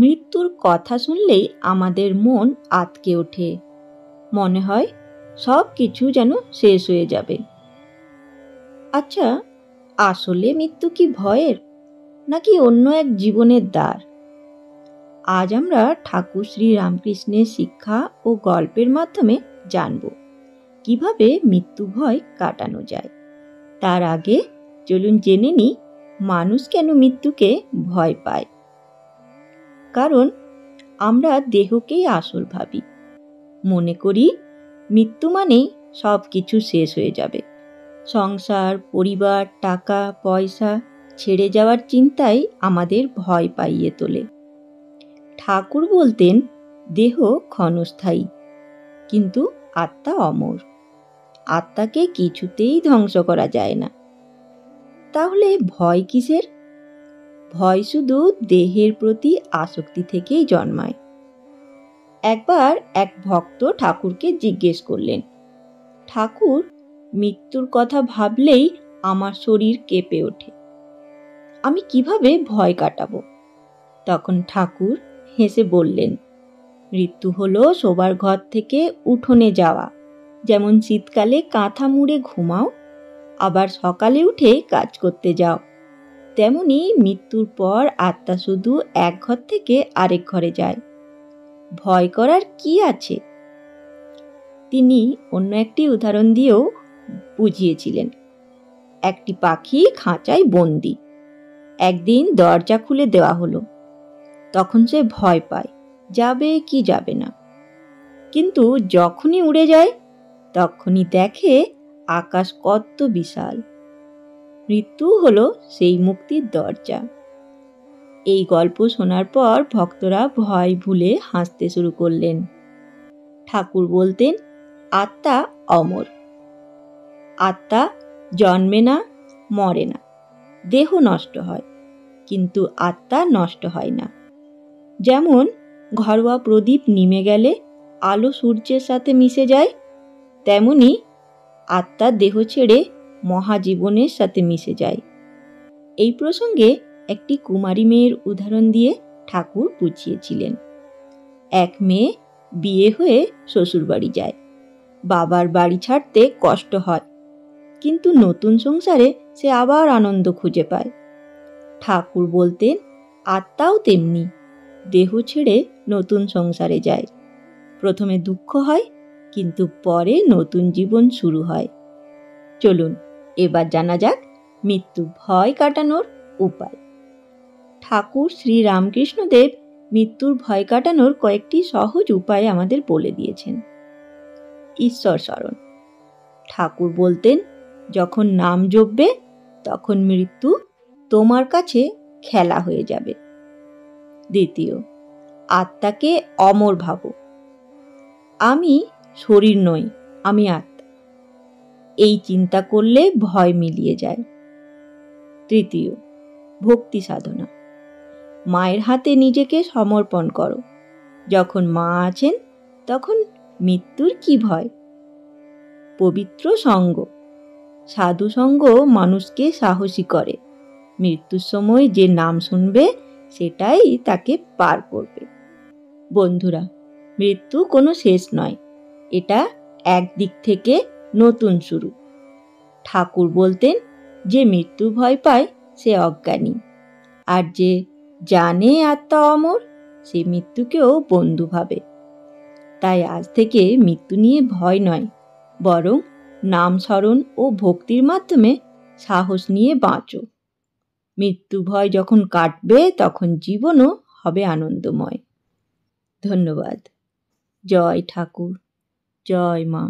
মৃত্যুর কথা শুনলেই আমাদের মন আঁতকে ওঠে। মনে হয় সব কিছু যেন শেষ হয়ে যাবে। আচ্ছা, আসলে মৃত্যু কি ভয়ের, নাকি অন্য এক জীবনের দ্বার? আজ আমরা ঠাকুর শ্রী রামকৃষ্ণের শিক্ষা ও গল্পের মাধ্যমে জানব কিভাবে মৃত্যু ভয় কাটানো যায়। তার আগে চলুন জেনে নিই মানুষ কেন মৃত্যুকে ভয় পায়। কারণ আমরা দেহকেই আসল ভাবি, মনে করি মৃত্যু মানেই সব কিছু শেষ হয়ে যাবে। সংসার, পরিবার, টাকা পয়সা ছেড়ে যাওয়ার চিন্তাই আমাদের ভয় পাইয়ে তোলে। ঠাকুর বলতেন, দেহ ক্ষণস্থায়ী, কিন্তু আত্মা অমর। আত্মাকে কিছুতেই ধ্বংস করা যায় না। তাহলে ভয় কিসের? ভয় শুধু দেহের প্রতি আসক্তি থেকেই জন্মায়। একবার এক ভক্ত ঠাকুরকে জিজ্ঞেস করলেন, ঠাকুর, মৃত্যুর কথা ভাবলেই আমার শরীর কেঁপে ওঠে, আমি কিভাবে ভয় কাটাবো? তখন ঠাকুর হেসে বললেন, মৃত্যু হলো শোবার ঘর থেকে উঠোনে যাওয়া। যেমন শীতকালে কাঁথা মুড়ে ঘুমাও, আবার সকালে উঠে কাজ করতে যাও, তেমনি মৃত্যুর পর আত্মা শুধু এক ঘর থেকে আরেক ঘরে যায়। ভয় করার কি আছে? তিনি অন্য একটি উদাহরণ দিয়েও বুঝিয়েছিলেন। একটি পাখি খাঁচায় বন্দি। একদিন দরজা খুলে দেওয়া হলো। তখন সে ভয় পায়, যাবে কি যাবে না। কিন্তু যখনই উড়ে যায়, তখনই দেখে আকাশ কত বিশাল। মৃত্যু হলো সেই মুক্তির দরজা। এই গল্প শোনার পর ভক্তরা ভয় ভুলে হাসতে শুরু করলেন। ঠাকুর বলতেন, আত্মা অমর। আত্মা জন্মে না, মরে না। দেহ নষ্ট হয়, কিন্তু আত্মা নষ্ট হয় না। যেমন ঘরোয়া প্রদীপ নিমে গেলে আলো সূর্যের সাথে মিশে যায়, তেমনি আত্মা দেহ ছেড়ে মহাজীবনের সাথে মিশে যায়। এই প্রসঙ্গে একটি কুমারী মেয়ের উদাহরণ দিয়ে ঠাকুর বুঝিয়েছিলেন। এক মেয়ে বিয়ে হয়ে শ্বশুরবাড়ি যায়। বাবার বাড়ি ছাড়তে কষ্ট হয়, কিন্তু নতুন সংসারে সে আবার আনন্দ খুঁজে পায়। ঠাকুর বলতেন, আত্মাও তেমনি দেহ ছেড়ে নতুন সংসারে যায়। প্রথমে দুঃখ হয়, কিন্তু পরে নতুন জীবন শুরু হয়। চলুন এবার জানা যাক মৃত্যু ভয় কাটানোর উপায়। ঠাকুর শ্রী রামকৃষ্ণদেব মৃত্যুর ভয় কাটানোর কয়েকটি সহজ উপায় আমাদের বলে দিয়েছেন। ঈশ্বর স্মরণ। ঠাকুর বলতেন, যখন নাম জপবে তখন মৃত্যু তোমার কাছে খেলা হয়ে যাবে। দ্বিতীয়, আত্মাকে অমর ভাবো। আমি শরীর নই, আমি আত্মা। এই চিন্তা করলে ভয় মিলিয়ে যায়। তৃতীয়, ভক্তি সাধনা। মায়ের হাতে নিজেকে সমর্পণ করো। যখন মা আছেন তখন মৃত্যুর কি ভয়? পবিত্র সঙ্গ। সাধু সঙ্গ মানুষকে সাহসী করে। মৃত্যুর সময় যে নাম শুনবে সেটাই তাকে পার করবে। বন্ধুরা, মৃত্যু কোনো শেষ নয়, এটা একদিক থেকে নতুন শুরু। ঠাকুর বলতেন, যে মৃত্যু ভয় পায় সে অজ্ঞানী, আর যে জানে আত্মা অমর সে মৃত্যুকেও বন্ধু ভাবে। তাই আজ থেকে মৃত্যু নিয়ে ভয় নয়, বরং নাম স্মরণ ও ভক্তির মাধ্যমে সাহস নিয়ে বাঁচো। মৃত্যু ভয় যখন কাটবে তখন জীবনও হবে আনন্দময়। ধন্যবাদ। জয় ঠাকুর, জয় মা।